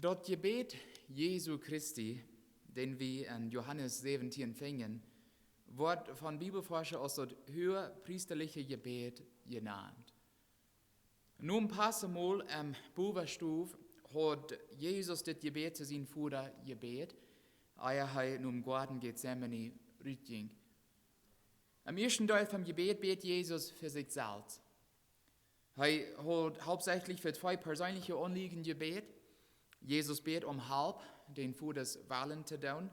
Dort Gebet Jesu Christi, den wir in Johannes 17 finden, wird von Bibelforschern als das höherpriesterliche Gebet genannt. Nun ein paar Mal im Bubenstuf hat Jesus das Gebet zu seinem Vater gebet, als er nun im Garten Gethsemane rüberging. Im ersten Teil vom Gebet bet Jesus für sich selbst. Er hat hauptsächlich für zwei persönliche Anliegen gebet. Jesus bet halb, den Vaters Willen zu tun,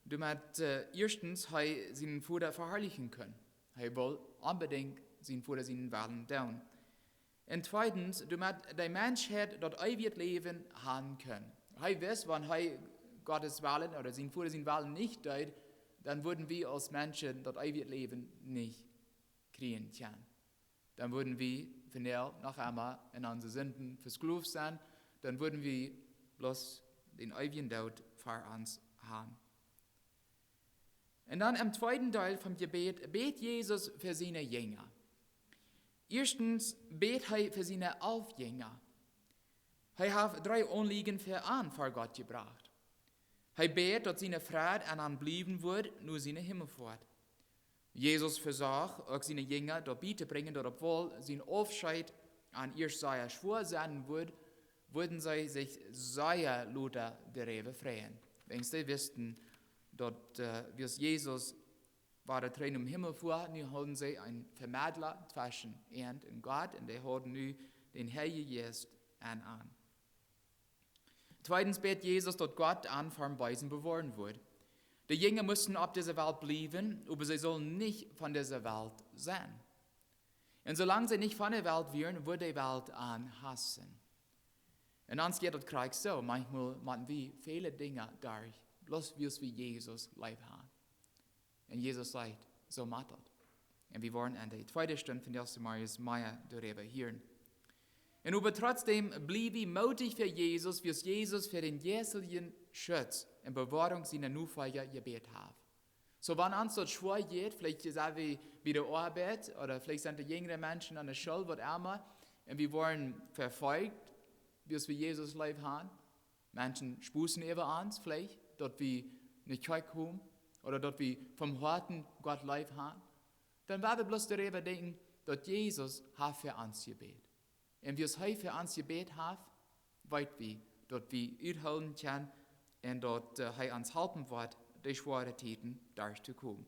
damit erstens er seinen Vater verherrlichen kann. Er will unbedingt seinen Vater seinen Willen tun. Und zweitens, damit die Menschheit dort ewig Leben haben kann. Er weiß, wenn er Gottes Willen oder sein Vater seinen Willen nicht tut, dann würden wir als Menschen dort ewig Leben nicht kriegen können. Dann würden wir, wenn er noch einmal in unsere Sünden versklavt sein, dann würden wir bloß den ewigen Tod für uns haben. Und dann im zweiten Teil vom Gebet bet Jesus für seine Jünger. Erstens bet er für seine 11 Jünger. Er hat 3 Anliegen für Gott gebracht. Er bet, dass seine Freude an ihm bleiben wird, nur seine Himmelfahrt. Jesus versagt, auch seine Jünger dort bitte bringen, dass obwohl sein Aufscheid an ihr sehr schwer sein wird, würden sie sich sehr lauter darüber freuen. Wenn sie wüssten, dass Jesus war der Tränen im Himmel vor, nun haben sie einen Vermittler zwischen Erd und Gott, und die haben nun den Heiligen Geist an. Zweitens bet Jesus, dass Gott an vom Weisen bewahren wird. Die Jünger mussten auf dieser Welt bleiben, aber sie sollen nicht von dieser Welt sein. Und solange sie nicht von der Welt wären, wird die Welt an hassen. Und uns geht das Krieg so, manchmal machen wir viele Dinge durch, bloß wie Jesus leib haben. Und Jesus sagt, so macht das. Und wir wollen in der zweiten Stunde von 1. Marius Meier darüber hören. Und aber trotzdem blieb wir mutig für Jesus, wie es Jesus für den jährlichen Schutz und Bewahrung seiner Nachfolger gebet hat. So wenn uns das schwer geht, vielleicht sagen wir bei der Arbeit oder vielleicht sind die jüngeren Menschen an der Schule, was immer, und wir wollen verfolgt, wie es wir Jesus lieb haben. Menschen spußen über uns vielleicht, dort wir nicht kommen oder dort wir vom Herzen Gott lieb haben. Dann werden wir bloß darüber denken, dass Jesus hat für uns gebet. Und wie es heute für uns gebet hat, weit wir, dort wir uitholen können und dort er uns helfen wird, die schweren Zeiten durchzukommen.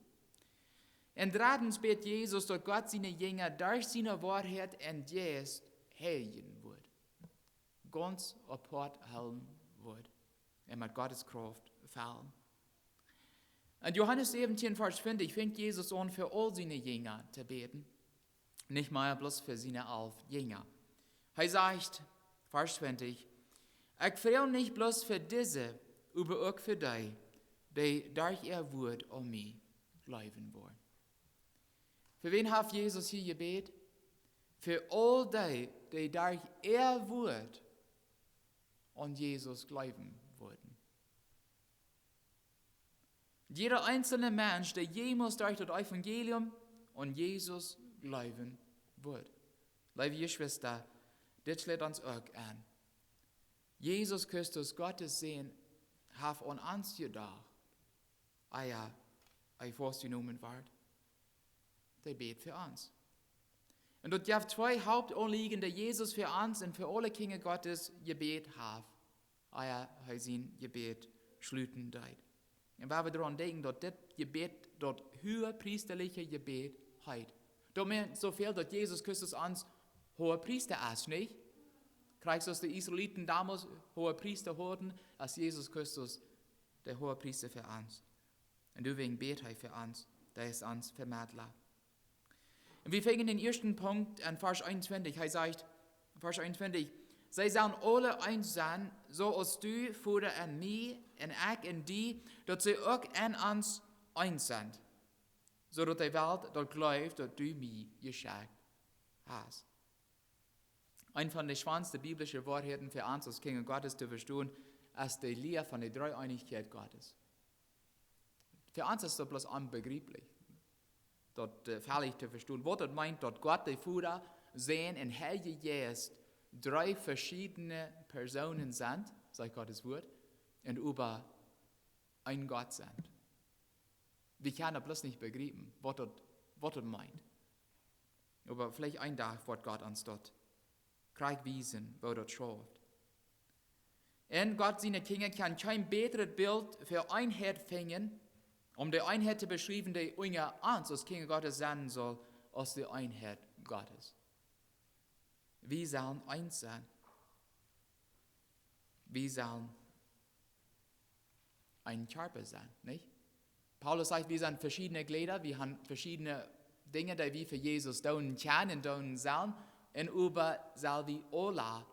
Und drittens bet Jesus, dass Gott seine Jünger durch seine Wahrheit und Geist heilen wird. Ganz apart heilen wird. Und mit Gottes Kraft fallen. Und Johannes 17, Vers 50 fängt Jesus an, für all seine Jünger zu beten. Nicht mehr bloß für seine 11 Jünger. Er sagt, Vers 20, ich freue nicht bloß für diese, aber auch für die, die durch ihr Wort an mich bleiben wollen. Für wen hat Jesus hier gebetet? Für all die, die durch ihr Wort an Jesus glauben würden. Jeder einzelne Mensch, der jemals durch das Evangelium an Jesus glauben wird. Liebe Geschwister, das lädt uns auch an. Jesus Christus, Gottes Sohn, hat an uns gedacht, er vorgenommen wird. Der betet für uns. Und dort gibt 2 Hauptanliegen, die Jesus für uns und für alle Kinder Gottes gebet hat. Er hat sein Gebet schließen deit. Und wenn wir daran denken, dass das Gebet, das höherpriesterliche Gebet hat. Da meint so viel, dass Jesus Christus uns hoher Priester ist, nicht? Kriegst du, dass die Israeliten damals hoher Priester wurden, als Jesus Christus der hohe Priester für uns. Und deswegen betet er für uns, der ist uns Vermittler. Und wir fangen den ersten Punkt an Vers 21. Er sagt, Vers 21, sie sollen alle eins sein, so als du, Vater, an mich und ich in die, dass sie auch an uns eins sind. So dass die Welt dort glaubt, dass du mich geschenkt hast. Ein von den schwansten biblischen Wahrheiten für uns als Kinder Gottes zu verstehen, ist die Lehre von der Dreieinigkeit Gottes. Für uns ist das bloß unbegreiflich, dort völlig zu verstehen. Was das meint, dass Gott, der Vater, Sohn und Heilige Geist 3 verschiedene Personen sind, sagt Gottes Wort, und über ein Gott sind. Wir können bloß nicht begreifen, was das meint. Aber vielleicht ein Tag wird Gott uns dort krieg wiesen, wo das schafft. Und Gott, seine Kinder, kann kein besseres Bild für Einheit finden, um die Einheit zu beschreiben, die uns als Kinder Gottes sein soll, als die Einheit Gottes. Wir sollen eins sein. Wir sollen ein Körper sein, nicht? Paulus sagt, wir sind verschiedene Glieder, wir haben verschiedene Dinge, die wir für Jesus tun können und tun sollen, und über soll wir alle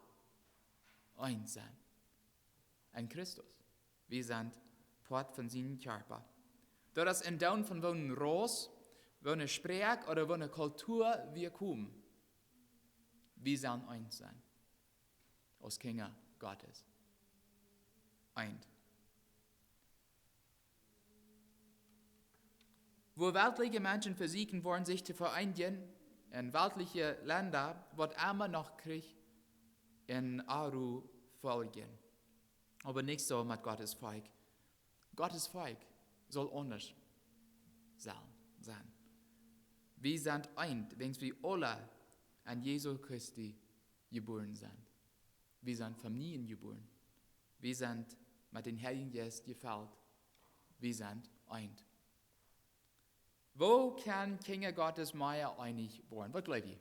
eins sein. In Christus. Wir sind Part von seinem Körper. Das ist in Down von welchen Rass, welche Sprache oder welche Kultur wir kommen. Wir sollen eins sein. Als Kinder Gottes. Eins. Wo weltliche Menschen versuchen wollen, sich zu vereinigen, in weltliche Länder, wird immer noch Krieg in Aru folgen. Aber nicht so mit Gottes Volk. Gottes Volk soll anders sein. Wir sind eins, wenn wir alle an Jesu Christi geboren sind. Wir sind Familien geboren. Wir sind mit den Heiligen Geist gefällt. Wir sind eins. Wo kann Kinder Gottes mehr einig werden? Was glaubt ihr?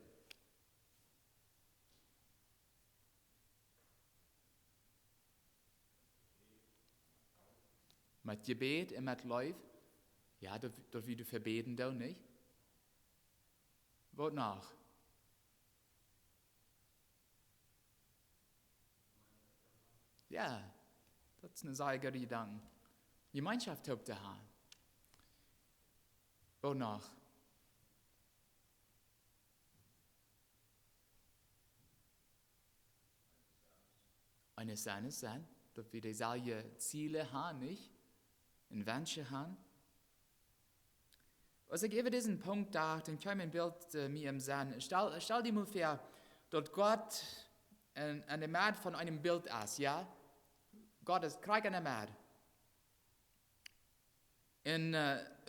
Mit Gebet und mit Läuf? Ja, das wir du verbeten, doch nicht? Was nach? Ja, das ist eine sehr gute Gedanke. Gemeinschaft habt ihr haben. Was nach? Eine Sache sein, dass wir dieselben Ziele haben, nicht? Und Wünsche haben. Also ich gebe diesen Punkt da, den kann ich ein Bild mir im Sinn. Stell dir mal vor, dass Gott eine Mad von einem Bild ist, ja? Gott ist krieg eine Mad. Und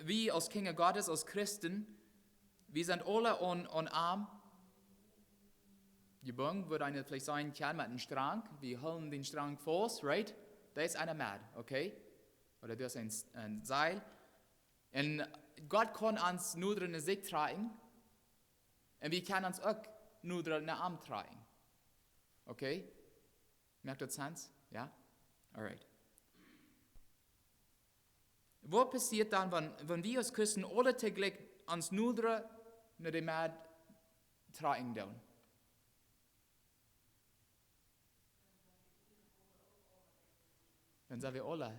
wir als Kinder Gottes, als Christen, wir sind alle arm. Geboren wird eine vielleicht sein kann mit einem Strang. Wir holen den Strang fest, right? Da ist eine Mad, okay? Oder das ist ein Seil. Und Gott kann uns nur eine Sicht tragen. Und wir können uns auch nur eine Arm tragen. Okay? Merkt das Sinn? Ja? Alright. Was passiert dann, wenn wir als Christen alle täglich uns nur eine Mad tragen tun? Dann sind wir alle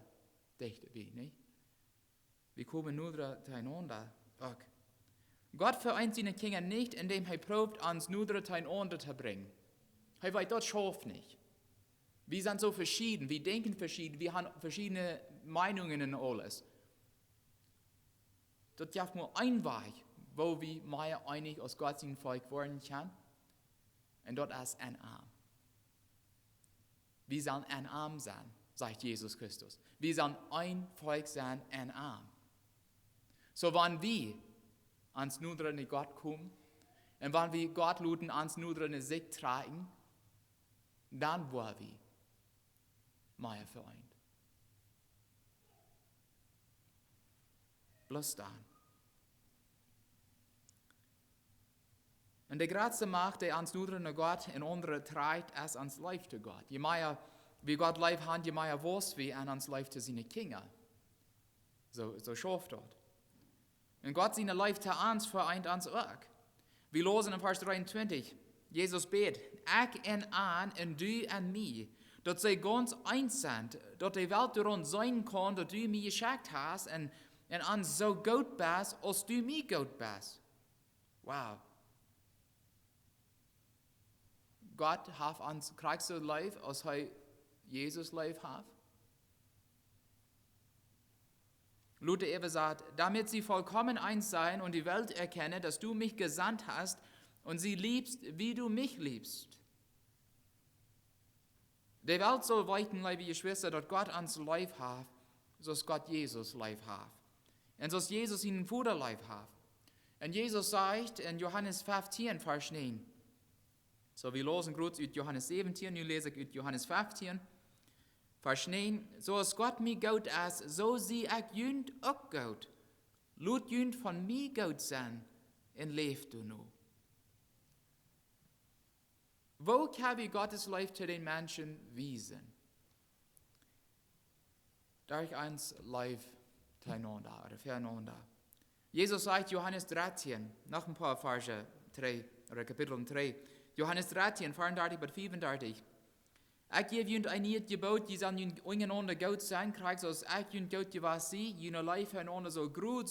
dicht wie, nicht? Wir kommen nur zueinander. Gott vereint seine Kinder nicht, indem er probt, uns nur zueinander zu bringen. Er weiß, das schafft nicht. Wir sind so verschieden, wir denken verschieden, wir haben verschiedene Meinungen und alles. Das ist nur ein Weg, wo wir mehr einig als Gott sein Volk werden können. Und das ist ein Arm. Wir sollen ein Arm sein, sagt Jesus Christus. Wir sollen ein Volk sein, ein Arm. So wenn wir ans nur in Gott kommen, und wenn wir Gott luden, ans nur in sich tragen, dann wollen wir mehr vereint. Bloß dann. Und die größte Macht, die ans nur in Gott in andere trägt, ist ans Leib zu Gott. Je mehr wie Gott Leib hat, je mehr was wir an ans Leib zu seinen Kindern. So schafft dort. Und Gott seine Leib zu uns vereint uns auch. Wir lesen in Vers 23, Jesus bet, ich en an und du en mir, dass sie ganz eins sind, dass die Welt durch uns sein kann, dass du mir geschickt hast und uns so gut bist, als du mir gut bist. Wow. Gott hat uns kriegst du Leib, als er Jesus Leib hat. Luther eben sagt, damit sie vollkommen eins seien und die Welt erkenne, dass du mich gesandt hast und sie liebst, wie du mich liebst. Die Welt soll weiten, liebe Geschwister, dass Gott ans Leib hat, so dass Gott Jesus Leib hat. Und so dass Jesus ihnen Vater Leib hat. Und Jesus sagt in Johannes 15, Vers 9, so wir lesen kurz aus Johannes 17, nu lese ich aus Johannes 15, Vers 9, so als Gott mir Gott ist, so sie ich jünd auch Gott. Lut jünd von mir Gott sein, und lebt du nu. Wo kann wir Gottes Liebe zu den Menschen wiesen? Durch eins live teinander oder füreinander. Jesus sagt Johannes 13, noch ein paar Verse 3 oder Kapitel 3. Johannes 13, 34 bis 35. Ich gebe jünd ein nieuw Gebot, die sollen jünd untereinander Gott sein, kriegt als ich jünd Gott gewas sie, jünd Leib füreinander so groß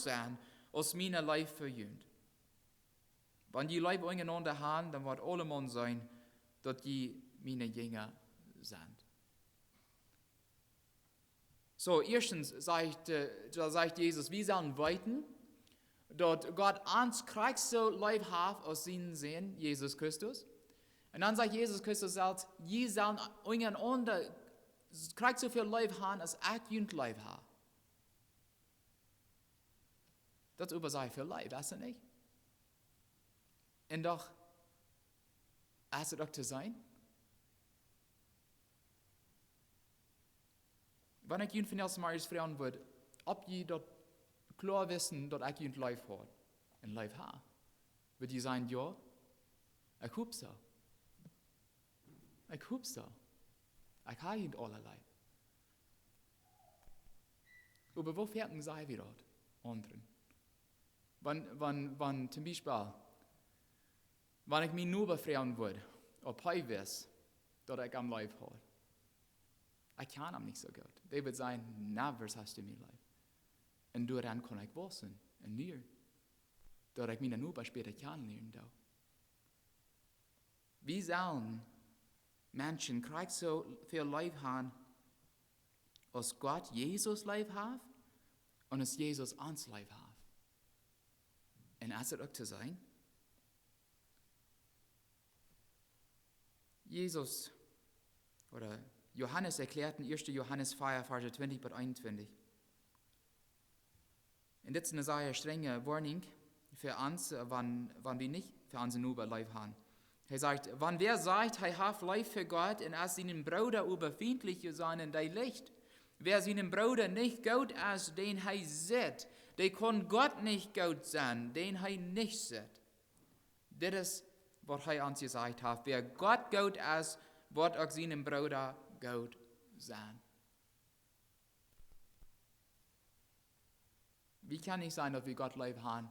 sein, als meine Leib für jünd. Wenn die Leib untereinander haben, dann wird allemal sein, dass die meine Jünger sind. So, erstens sagt Jesus, wir sollen weiten, dass Gott uns kriegt so Leib hat aus seinen Sehen, Jesus Christus. Und dann sagt Jesus Christus selbst, ihr sollen untereinander kriegt so viel Leib haben, als ich jünd Leib habe. Das übersagt viel Leib, weißt du nicht? Und doch, ist es auch zu sein? Wenn ich jünd von ersten Mal fragen würde, ob ihr dort klar wissen, dass ich jünd Leib hat, und Leib habe, würde ihr sagen, ja, ich hoffe so. Ich hoffe so. Ich habe jünd allerlei. Aber wo fertig sei wir dort? Anderen. Wenn zum Beispiel, wenn ich mich nur befragen würde, ob ich weiß, dass ich am Leib habe. Ich kann ihm nicht so gut. Die wird sagen, na, was hast du mir Leib? Und daran kann ich wissen, und dir, dass ich mich nur später kennenlernen darf. Wie sollen Menschen kriegen so viel Leib haben, als Gott Jesus Leib hat und als Jesus uns Leib hat? Und ist es auch zu sein? Jesus oder Johannes erklärt in 1. Johannes 4, Verse 20 bis 21. Und das ist eine sehr strenge Warnung für uns, wenn wir nicht für unseren Bruder Leib haben. Er sagt, wenn wer sagt, er hat Leib für Gott und als seinen Bruder überfindlich sein in der Licht, wer seinen Bruder nicht Gott ist, den er sieht, der kann Gott nicht Gott sein, den er nicht sieht. Das ist, was er uns gesagt hat. Wer Gott Gott ist, wird auch seinen Bruder Gott sein. Wie kann ich sein, dass wir Gott Leib haben,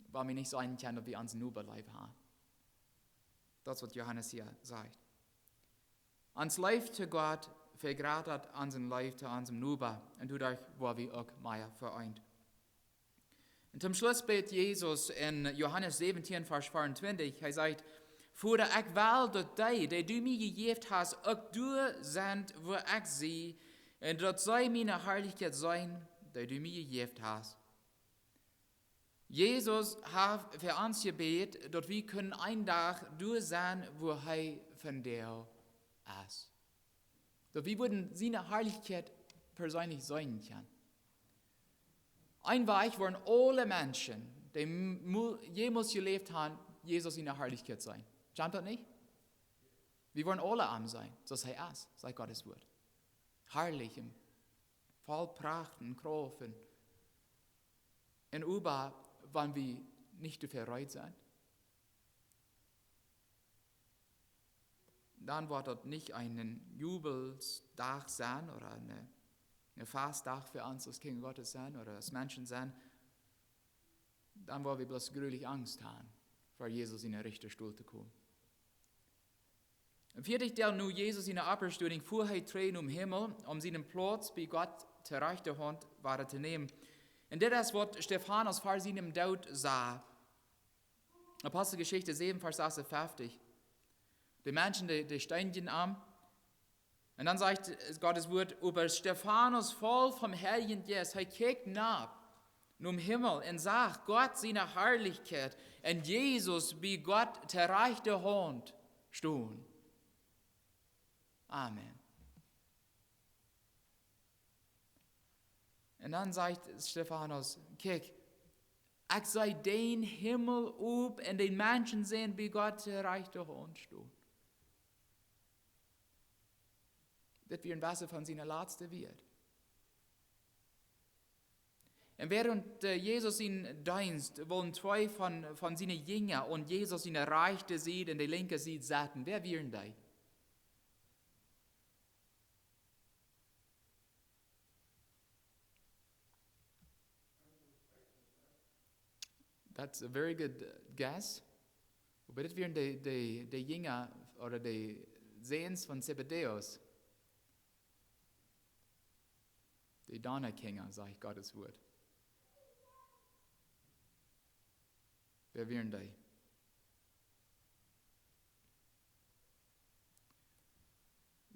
weil wir nicht sein können, dass wir unseren Bruder Leib haben? Das ist, was Johannes hier sagt. Ans Leib zu Gott vergratet unseren Leib zu unserem Bruder und dadurch war wir auch mehr vereint. Und zum Schluss betet Jesus in Johannes 17, Vers 24, er sagt, Vater, ich will, dass die du mir gegeben hast, auch du sind, wo ich sie, und das soll meine Herrlichkeit sein, die du mir gegeben hast. Jesus hat für uns gebetet, dass wir können ein Tag du sein, wo er von dir ist. Dass wir würden seine Herrlichkeit persönlich sein können. Ein Weg wollen alle Menschen, die jemals gelebt haben, Jesus in der Herrlichkeit sein. Stimmt das nicht? Wir wollen alle arm sein, so sei es, sei Gottes Wort. Herrlich, voll Pracht und Kraft. Und über, wenn wir nicht dafür bereit sind, dann wird das nicht ein Jubelstag sein oder eine Fasttag für uns als Kinder Gottes sein oder als Menschen sein. Dann wollen wir bloß gründlich Angst haben, vor Jesus in den rechten Stuhl zu kommen. Im vierten Teil nun Jesus in der Apostelgeschichte fuhr er Tränen Himmel, seinen Platz bei Gott zur rechten Hand wahrzunehmen. Und das ist, was Stephanus vor seinem Tod sah. Apostelgeschichte 7, Vers 56. Die Menschen, die steigen an. Und dann sagt Gottes Wort über Stephanus voll vom Heiligen Geist. Er guckt nach zum Himmel und sagt, Gott seine Herrlichkeit und Jesus bei Gott zur rechten Hand stehen. Amen. Und dann sagt Stephanus, kijk, ich sei den Himmel op en den Menschen sehen, wie Gott reich durch uns steht. Das wird ein Wasser von seiner letzten wird. Und während Jesus in Dienst wollen zwei von seinen Jüngern und Jesus in der rechten Seite und der linken Seite saßen, wer wären die? That's a very good guess. Aber das wären die Jünger oder die Sehens von Zebedäus. Die Donnerkinder, sage ich Gottes Wort. Wer wären die?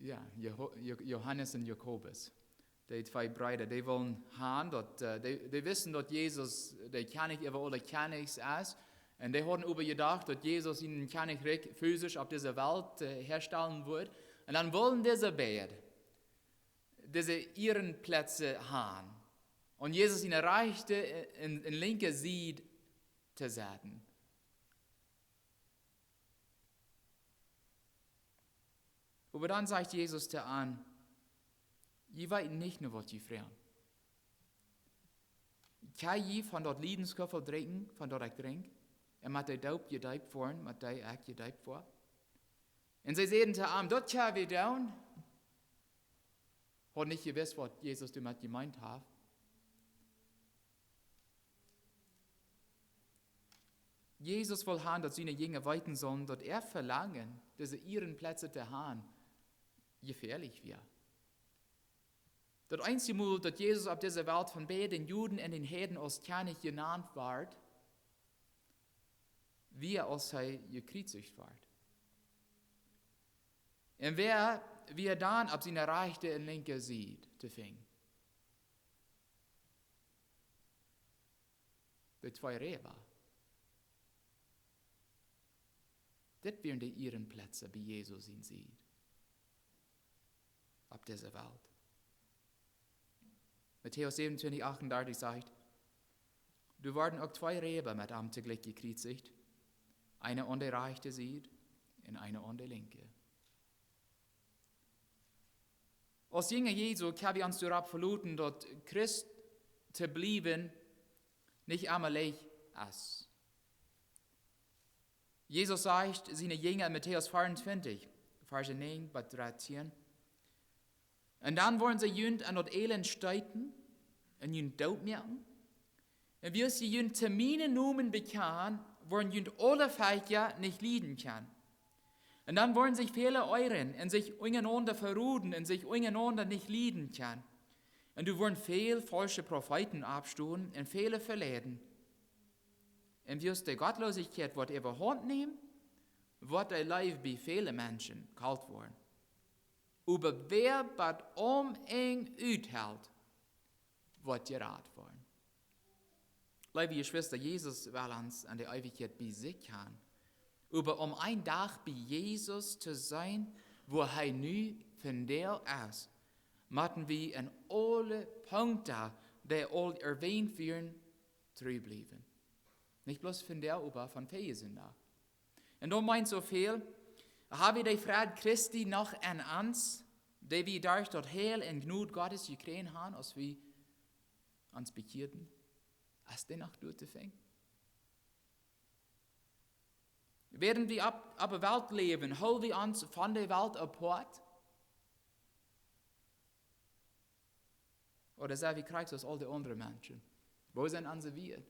Ja, Johannes und Jakobus. Die zwei Brüder, die wollen haben, die wissen, dass Jesus, der König über alle Königs ist. Und die haben übergedacht, dass Jesus ihnen Königreich physisch auf dieser Welt herstellen wird. Und dann wollen diese beiden diese ihren Plätze haben. Und Jesus ihn erreichte, in linker Seite zu setzen. Aber dann sagt Jesus dir an, je weiß nicht nur, was je fragen. Kann je von dort Liedenskörper trinken, von dort ich trinke, und mit der Daub gedeibt worden, mit der ich gedeibt vor. Und sie sehen zu ihm, dort kann wir down. Hat nicht gewusst, was Jesus damit gemeint hat. Jesus will haben, dass seine Jünger weiten sollen, dass er verlangen, dass sie ihren Plätze zu haben, gefährlich wird. Das einzige Mal, dass Jesus auf dieser Welt von beiden Juden und den Heiden als König genannt wird, wie als er gekreuzigt wird. Und wie er dann auf seine rechte und linke Seite zu finden. Die zwei Räber. Das wären die ihren Plätze, wie Jesus ihn sieht. Auf dieser Welt. Matthäus 27, 38 sagt, du werden auch zwei Räber mit ihm zugleich gekreuzigt, einer an der rechten Seite und einer an der linken. Als Jünger Jesu können wir uns darauf verlassen, dass Christ zu bleiben nicht einmal leicht ist. Jesus sagt seine Jünger in Matthäus 24, Vers 9 bis 13, und dann wollen sie jünd an das Elend steiten und jünd Tod merken. Und wie sie jünd Termine nehmen bekannt, wollen jünd alle Völker nicht lieben kann. Und dann wollen sich viele euren und sich untereinander verruden und sich untereinander nicht lieben kann. Und du wollen viel falsche Propheten abstehen und viele verleiden. Und wie es die Gottlosigkeit wird überhand nehmen, wird der Leib bei vielen Menschen kalt worden. Aber wer bei eng uithält, wird gerat worden. Liebe Geschwister, Jesus will uns an der Ewigkeit bei sich haben. Aber ein Tag bei Jesus zu sein, wo er nu von der ist, müssen wir in alle Punkte, die all erwähnt werden, treu bleiben. Nicht bloß von der, aber von vielen da. Und da meint so viel, habe die Friede Christi noch an uns, die wir durch das Heil und Gnade Gottes gekriegt haben, als wir uns bekehrten, als die noch durchzufangen. Während wir auf der Welt leben, holen wir uns von der Welt apart? Oder sagen wir, kriegst als all die anderen Menschen? Wo sind unsere wir?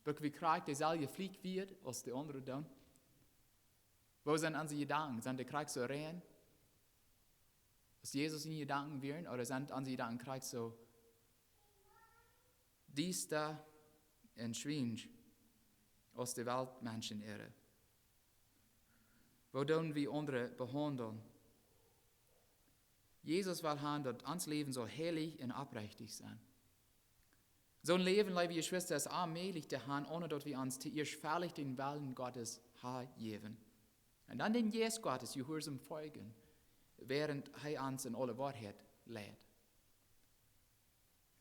Weil wir kriegen dieselbe Flieg wird, als die anderen tun? Wo sind unsere Gedanken? Sind die kriegst so rein? Als Jesus in Gedanken wären? Oder sind unsere Gedanken kriegst so dies da und schwingt, als die Weltmenschen irre? Wo tun wir andere behandeln? Jesus will haben, dass unser Leben so heilig und aufrichtig sein. So ein Leben, liebe Geschwister, ist allmählich zu haben, ohne dass wir uns zuerst völlig den Willen Gottes geben. Und dann den Jesus Gottes gehorsam folgen. während er uns in alle Wahrheit lehrt.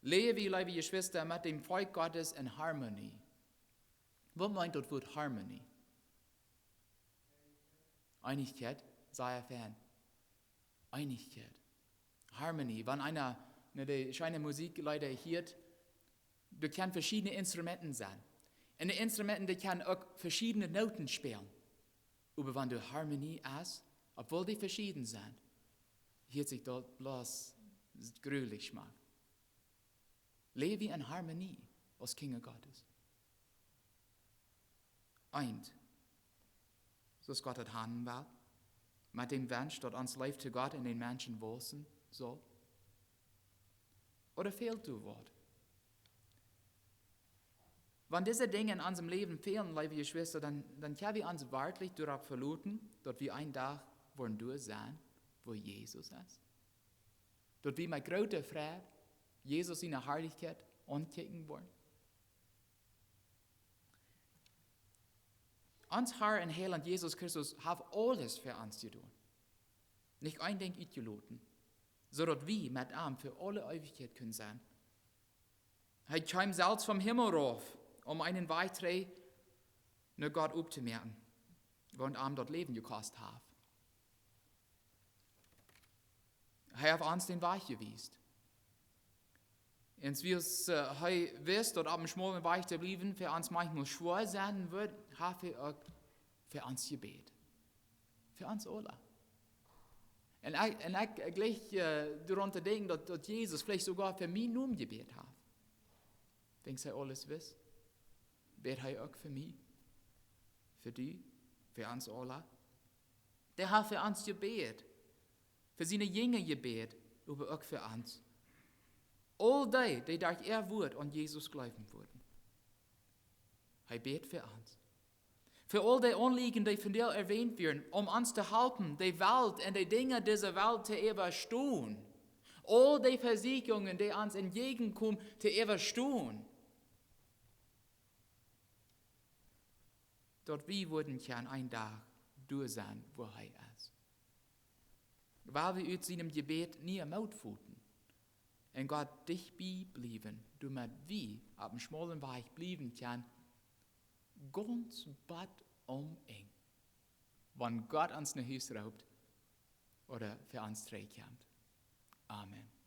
Leben wir, liebe Geschwister, mit dem Volk Gottes in Harmonie. Was meint das Wort Harmonie? Einigkeit, sei er Fan. Einigkeit. Harmonie. Wenn einer die scheine Musik leider hört, du kannst verschiedene Instrumente sein. Und die Instrumente, die können auch verschiedene Noten spielen. Aber wenn du Harmonie hast, obwohl die verschieden sind, hört sich dort bloß grülich schmack. Lebe in Harmonie als Kinder Gottes. Eint, so ist Gott hat handeln will, mit dem Wunsch, dass uns Life zu Gott in den Menschen wohnen soll. Oder fehlt du Wort? Wenn diese Dinge in unserem Leben fehlen, liebe Geschwister, dann können wir uns wirklich darauf verlassen, dass wir einen Tag wollen durch sein, wo Jesus ist. Dass wir mit großer Freude Jesus in der Herrlichkeit ankicken wollen. Uns Herr und Heiland Jesus Christus hat alles für uns zu tun. Nicht ein Ding ausgelassen, sodass wir mit ihm für alle Ewigkeit können sein. Er kam selbst vom Himmel rauf, einen weiteren nur Gott aufzumerken, und ihm dort Leben gekostet hat. Er hat uns den Weg gewiesen. Und wie es wisst, dort auf dem schmalen Weg zu bleiben, für uns manchmal schwer sein wird, hat er auch für uns gebet. Für uns alle. Und ich gleich darunter denken, dass Jesus vielleicht sogar für mich nur gebet hat. Denkst du, alles wisst? Bet er auch für mich? Für dich? Für uns alle? Der hat für uns gebet. Für seine Jünger gebet, aber auch für uns. All die durch ihr Wort an Jesus glauben wurden. Er bet für uns. Für all die Anliegen, die von dir erwähnt werden, uns zu helfen, die Welt und die Dinge dieser Welt zu überstehen. All die Versicherungen, die uns entgegenkommen, zu überstehen. Dort wir würden können ein Tag durch sein, wo er ist. Weil wir aus seinem Gebet nie Mut fühlten. Und Gott dich blieben, du mit wie auf dem schmalen Weg blieben kann, ganz bad eng. Wenn Gott uns nach Hause raubt oder für uns trägt. Amen.